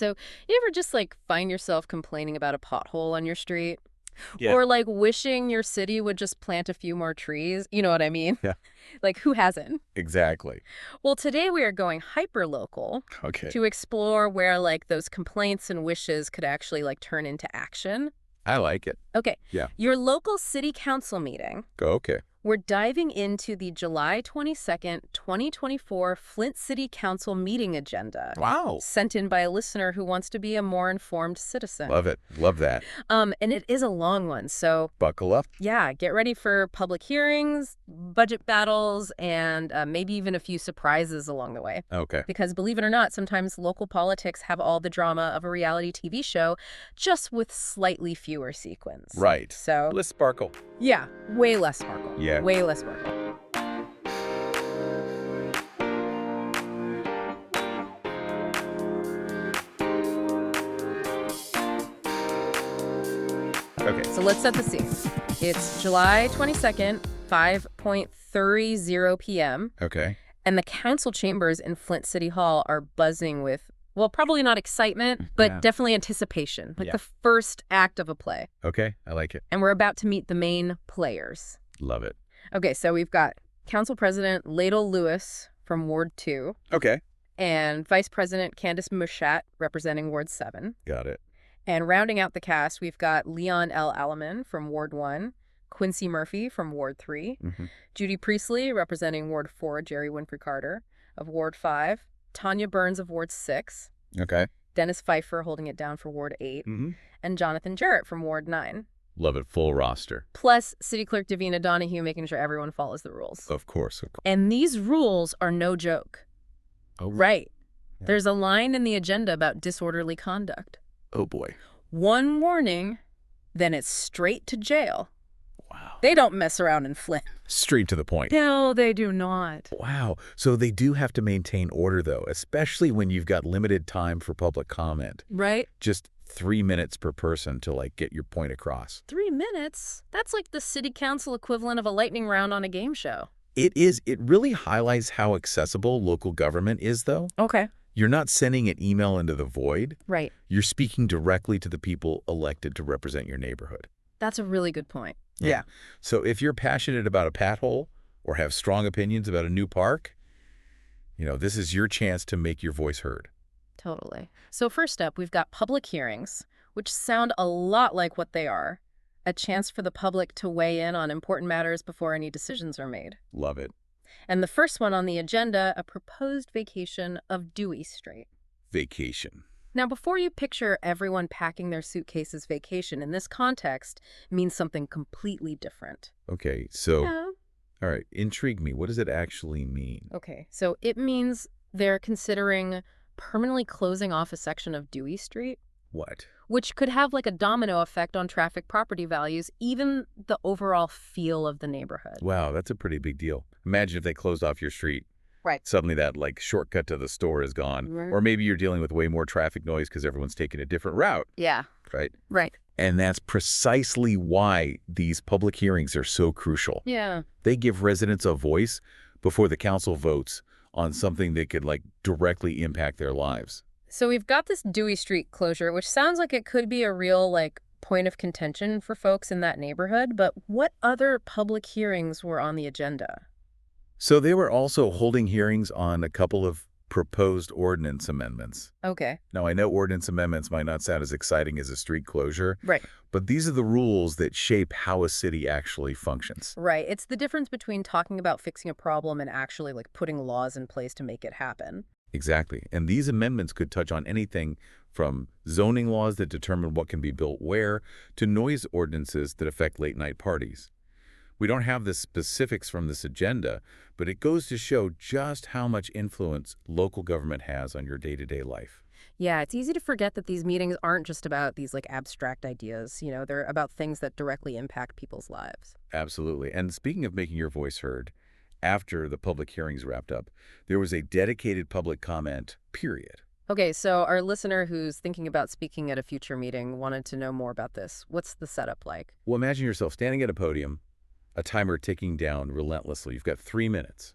right. So you ever just like find yourself complaining about a pothole on your street? Yeah. Or like wishing your city would just plant a few more trees? You know what I mean? Yeah, Like who hasn't? exactly. Well, today we are going hyper local Okay. to explore where like those complaints and wishes could actually like turn into action. I like it. Okay. Yeah. Your local city council meeting. Go. Okay. We're diving into the July 22nd, 2024 Flint City Council meeting agenda, Wow. sent in by a listener who wants to be a more informed citizen. Love it. Love that. And it is a long one, so Buckle up. yeah, get ready for public hearings, budget battles, and maybe even a few surprises along the way. Okay. Because believe it or not, sometimes local politics have all the drama of a reality TV show, just with slightly fewer sequins. Right. So, Let's sparkle. yeah, way less sparkle. Yeah. Way less sparkle. Okay. So let's set the scene. It's July 22nd, 5:30 p.m., Okay. and the council chambers in Flint City Hall are buzzing with, well, probably not excitement, but Yeah. definitely anticipation, like Yeah. the first act of a play. Okay. I like it. And we're about to meet the main players. Love it. Okay, so we've got Council President Ladle Lewis from Ward 2 Okay. and Vice President Candace Mushat representing Ward 7. Got it. And rounding out the cast, we've got Leon L. Alleman from Ward 1, Quincy Murphy from Ward 3, Mm-hmm. Judy Priestley representing Ward 4, Jerry Winfrey Carter of Ward 5, Tanya Burns of Ward 6, Okay. Dennis Pfeiffer holding it down for Ward 8, Mm-hmm. and Jonathan Jarrett from Ward 9. Love it. Full roster. Plus, City Clerk Davina Donahue making sure everyone follows the rules. Of course. Of course. And these rules are no joke. Oh, Right. Yeah. There's a line in the agenda about disorderly conduct. Oh, boy. One warning, then it's straight to jail. Wow. They don't mess around in Flint. Straight to the point. No, they do not. Wow. So they do have to maintain order, though, especially when you've got limited time for public comment. Right? Just 3 minutes per person to, like, get your point across. 3 minutes? That's like the city council equivalent of a lightning round on a game show. It is. It really highlights how accessible local government is, though. Okay. You're not sending an email into the void. Right. You're speaking directly to the people elected to represent your neighborhood. That's a really good point. Yeah. So if you're passionate about a pothole or have strong opinions about a new park, this is your chance to make your voice heard. Totally. So first up, we've got public hearings, which sound a lot like what they are. A chance for the public to weigh in on important matters before any decisions are made. Love it. And the first one on the agenda, a proposed vacation of Dewey Street. Vacation. Now, before you picture everyone packing their suitcases, vacation in this context means something completely different. Okay, so, Yeah. all right, intrigue me. What does it actually mean? Okay, so it means they're considering permanently closing off a section of Dewey Street, What? which could have like a domino effect on traffic property values, even the overall feel of the neighborhood. Wow, that's a pretty big deal. Imagine if they closed off your street. Right. Suddenly that, like, shortcut to the store is gone. Right. Or maybe you're dealing with way more traffic noise because everyone's taking a different route, Yeah, right? right. And that's precisely why these public hearings are so crucial. Yeah. They give residents a voice before the council votes on something that could, like, directly impact their lives. So we've got this Dewey Street closure, which sounds like it could be a real, like, point of contention for folks in that neighborhood. But what other public hearings were on the agenda? So they were also holding hearings on a couple of proposed ordinance amendments. Okay. Now, I know ordinance amendments might not sound as exciting as a street closure, Right. but these are the rules that shape how a city actually functions. Right. It's the difference between talking about fixing a problem and actually, like, putting laws in place to make it happen. Exactly. And these amendments could touch on anything from zoning laws that determine what can be built where to noise ordinances that affect late-night parties. We don't have the specifics from this agenda, but it goes to show just how much influence local government has on your day-to-day life. Yeah, it's easy to forget that these meetings aren't just about these, like, abstract ideas. They're about things that directly impact people's lives. Absolutely. And speaking of making your voice heard, after the public hearings wrapped up, there was a dedicated public comment period. Okay, so our listener who's thinking about speaking at a future meeting wanted to know more about this. What's the setup like? Well, imagine yourself standing at a podium, a timer ticking down relentlessly. You've got 3 minutes.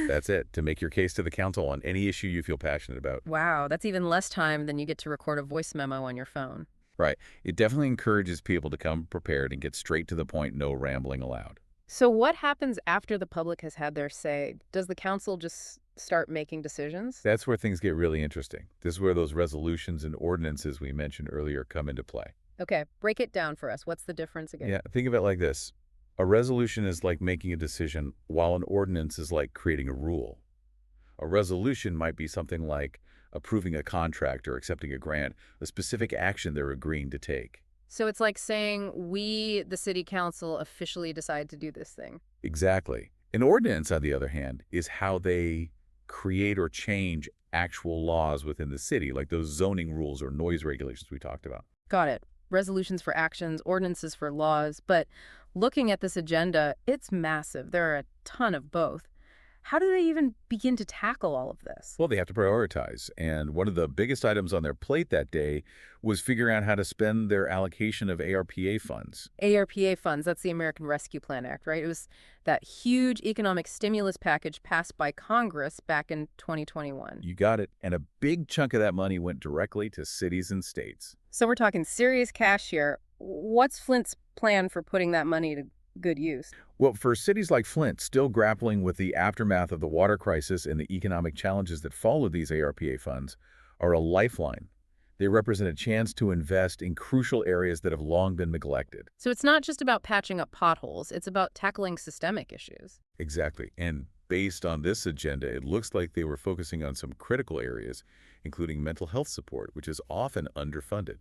That's it, to make your case to the council on any issue you feel passionate about. Wow, that's even less time than you get to record a voice memo on your phone. Right. It definitely encourages people to come prepared and get straight to the point, no rambling allowed. So what happens after the public has had their say? Does the council just start making decisions? That's where things get really interesting. This is where those resolutions and ordinances we mentioned earlier come into play. Okay, break it down for us. What's the difference again? Yeah, think of it like this. A resolution is like making a decision, while an ordinance is like creating a rule. A resolution might be something like approving a contract or accepting a grant, a specific action they're agreeing to take. So it's like saying we, the city council, officially decide to do this thing. Exactly. An ordinance, on the other hand, is how they create or change actual laws within the city, like those zoning rules or noise regulations we talked about. Got it. Resolutions for actions, ordinances for laws. But looking at this agenda, it's massive. There are a ton of both. How do they even begin to tackle all of this? Well, they have to prioritize, and one of the biggest items on their plate that day was figuring out how to spend their allocation of ARPA funds. ARPA funds, that's the American Rescue Plan Act, right? It was that huge economic stimulus package passed by Congress back in 2021. You got it. And a big chunk of that money went directly to cities and states. So we're talking serious cash here. What's Flint's plan for putting that money to good use? Well, for cities like Flint, still grappling with the aftermath of the water crisis and the economic challenges that follow these ARPA funds, are a lifeline. They represent a chance to invest in crucial areas that have long been neglected. So it's not just about patching up potholes, it's about tackling systemic issues. Exactly. And based on this agenda, it looks like they were focusing on some critical areas, including mental health support, which is often underfunded,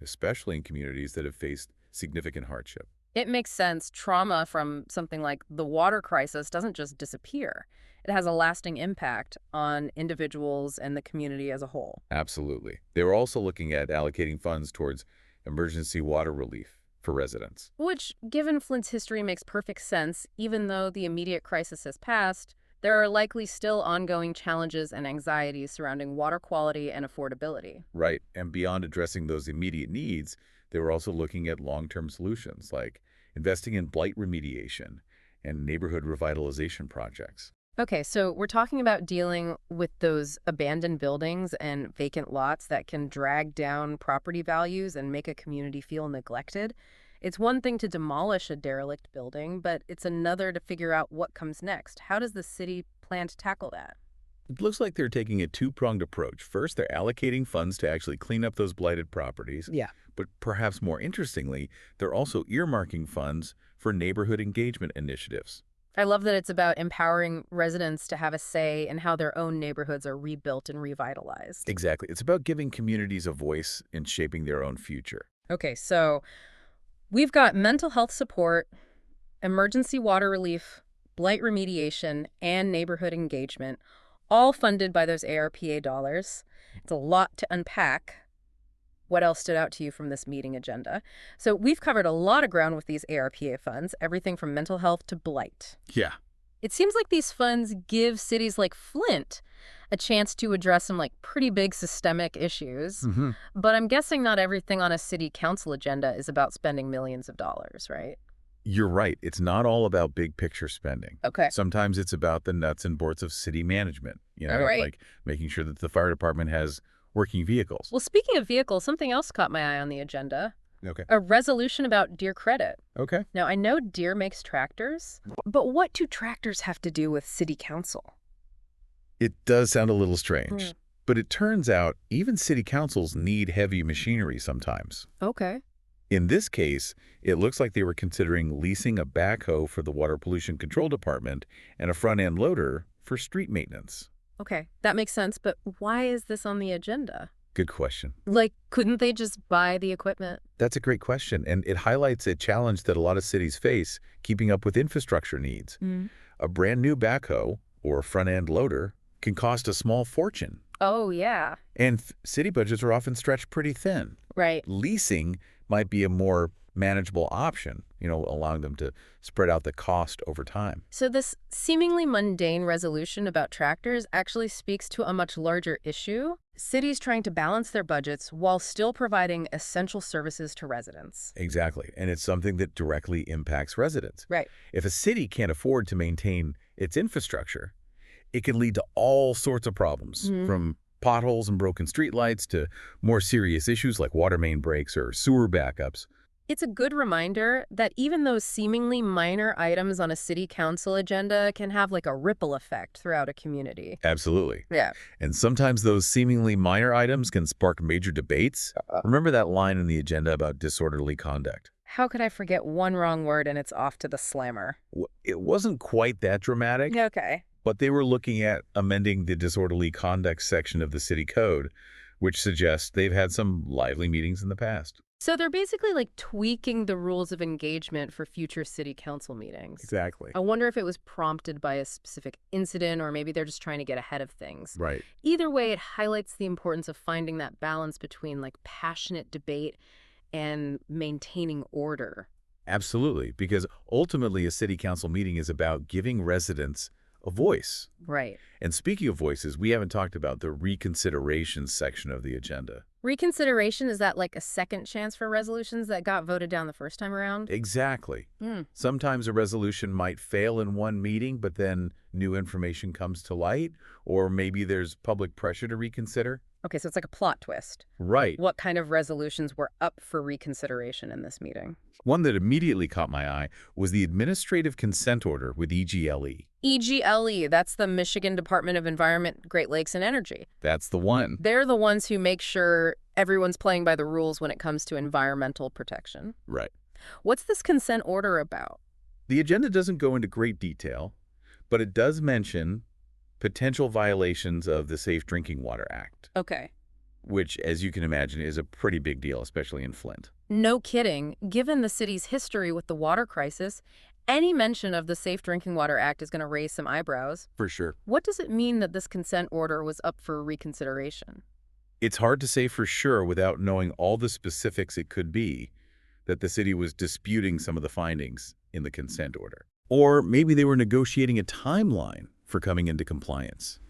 especially in communities that have faced significant hardship. It makes sense. Trauma from something like the water crisis doesn't just disappear. It has a lasting impact on individuals and the community as a whole. Absolutely. They were also looking at allocating funds towards emergency water relief for residents. Which, given Flint's history, makes perfect sense. Even though the immediate crisis has passed, there are likely still ongoing challenges and anxieties surrounding water quality and affordability. Right. And beyond addressing those immediate needs, they were also looking at long-term solutions like investing in blight remediation and neighborhood revitalization projects. Okay, so we're talking about dealing with those abandoned buildings and vacant lots that can drag down property values and make a community feel neglected. It's one thing to demolish a derelict building, but it's another to figure out what comes next. How does the city plan to tackle that? It looks like they're taking a two-pronged approach. First, they're allocating funds to actually clean up those blighted properties. Yeah. But perhaps more interestingly, they're also earmarking funds for neighborhood engagement initiatives. I love that it's about empowering residents to have a say in how their own neighborhoods are rebuilt and revitalized. Exactly. It's about giving communities a voice in shaping their own future. Okay, so we've got mental health support, emergency water relief, blight remediation, and neighborhood engagement, all funded by those ARPA dollars. It's a lot to unpack. What else stood out to you from this meeting agenda? So we've covered a lot of ground with these ARPA funds, everything from mental health to blight. Yeah. It seems like these funds give cities like Flint a chance to address some pretty big systemic issues. But I'm guessing not everything on a city council agenda is about spending millions of dollars, right? You're right. It's not all about big picture spending. Okay. Sometimes it's about the nuts and bolts of city management, Right. like making sure that the fire department has working vehicles. Well, speaking of vehicles, something else caught my eye on the agenda. Okay. A resolution about Deere credit. Okay. Now, I know Deere makes tractors, but what do tractors have to do with city council? It does sound a little strange, but it turns out even city councils need heavy machinery sometimes. Okay. In this case, it looks like they were considering leasing a backhoe for the Water Pollution Control Department and a front-end loader for street maintenance. Okay, that makes sense, but why is this on the agenda? Good question. Couldn't they just buy the equipment? That's a great question, and it highlights a challenge that a lot of cities face keeping up with infrastructure needs. A brand new backhoe or front-end loader can cost a small fortune. Oh, yeah. And city budgets are often stretched pretty thin. Right. Leasing might be a more manageable option, allowing them to spread out the cost over time. So this seemingly mundane resolution about tractors actually speaks to a much larger issue. Cities trying to balance their budgets while still providing essential services to residents. Exactly. And it's something that directly impacts residents. Right. If a city can't afford to maintain its infrastructure, It can lead to all sorts of problems, from potholes and broken streetlights to more serious issues like water main breaks or sewer backups. It's a good reminder that even those seemingly minor items on a city council agenda can have like a ripple effect throughout a community. Absolutely. Yeah. And sometimes those seemingly minor items can spark major debates. Remember that line in the agenda about disorderly conduct? How could I forget one wrong word and it's off to the slammer? It wasn't quite that dramatic, Okay. but they were looking at amending the disorderly conduct section of the city code, which suggests they've had some lively meetings in the past. So they're basically like tweaking the rules of engagement for future city council meetings. Exactly. I wonder if it was prompted by a specific incident or maybe they're just trying to get ahead of things. Right. Either way, it highlights the importance of finding that balance between like passionate debate and maintaining order. Absolutely, because ultimately a city council meeting is about giving residents a voice. Right. And speaking of voices, we haven't talked about the reconsideration section of the agenda. Reconsideration, is that like a second chance for resolutions that got voted down the first time around? Exactly. Hmm. Sometimes a resolution might fail in one meeting, but then new information comes to light, or maybe there's public pressure to reconsider. Okay, so it's like a plot twist. Right. What kind of resolutions were up for reconsideration in this meeting? One that immediately caught my eye was the administrative consent order with EGLE. EGLE, that's the Michigan Department of Environment, Great Lakes, and Energy. That's the one. They're the ones who make sure everyone's playing by the rules when it comes to environmental protection. Right. What's this consent order about? The agenda doesn't go into great detail, but it does mention potential violations of the Safe Drinking Water Act, Okay. which, as you can imagine, is a pretty big deal, especially in Flint. No kidding. Given the city's history with the water crisis, any mention of the Safe Drinking Water Act is going to raise some eyebrows. For sure. What does it mean that this consent order was up for reconsideration? It's hard to say for sure without knowing all the specifics. It could be that the city was disputing some of the findings in the consent order. Or maybe they were negotiating a timeline for coming into compliance.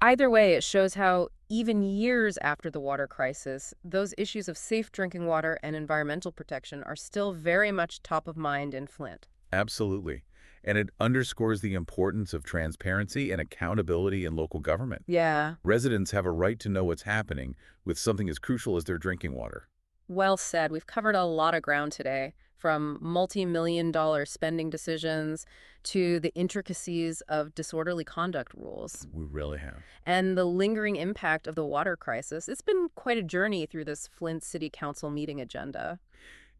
Either way, it shows how, even years after the water crisis, those issues of safe drinking water and environmental protection are still very much top of mind in Flint. Absolutely. And it underscores the importance of transparency and accountability in local government. Yeah. Residents have a right to know what's happening with something as crucial as their drinking water. Well said. We've covered a lot of ground today, from multi-million-dollar spending decisions to the intricacies of disorderly conduct rules We really have. and the lingering impact of the water crisis. It's been quite a journey through this Flint City Council meeting agenda.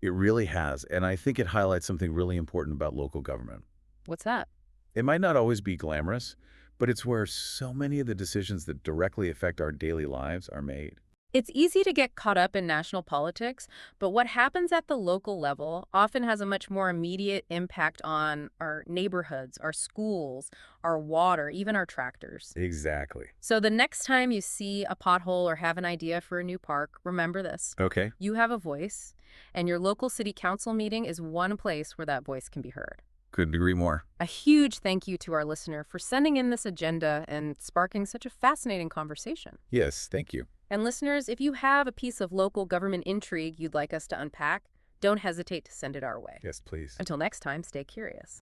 It really has. And I think it highlights something really important about local government. What's that? It might not always be glamorous, but it's where so many of the decisions that directly affect our daily lives are made. It's easy to get caught up in national politics, but what happens at the local level often has a much more immediate impact on our neighborhoods, our schools, our water, even our tractors. Exactly. So the next time you see a pothole or have an idea for a new park, remember this. Okay. You have a voice, and your local city council meeting is one place where that voice can be heard. Couldn't agree more. A huge thank you to our listener for sending in this agenda and sparking such a fascinating conversation. Yes, thank you. And listeners, if you have a piece of local government intrigue you'd like us to unpack, don't hesitate to send it our way. Yes, please. Until next time, stay curious.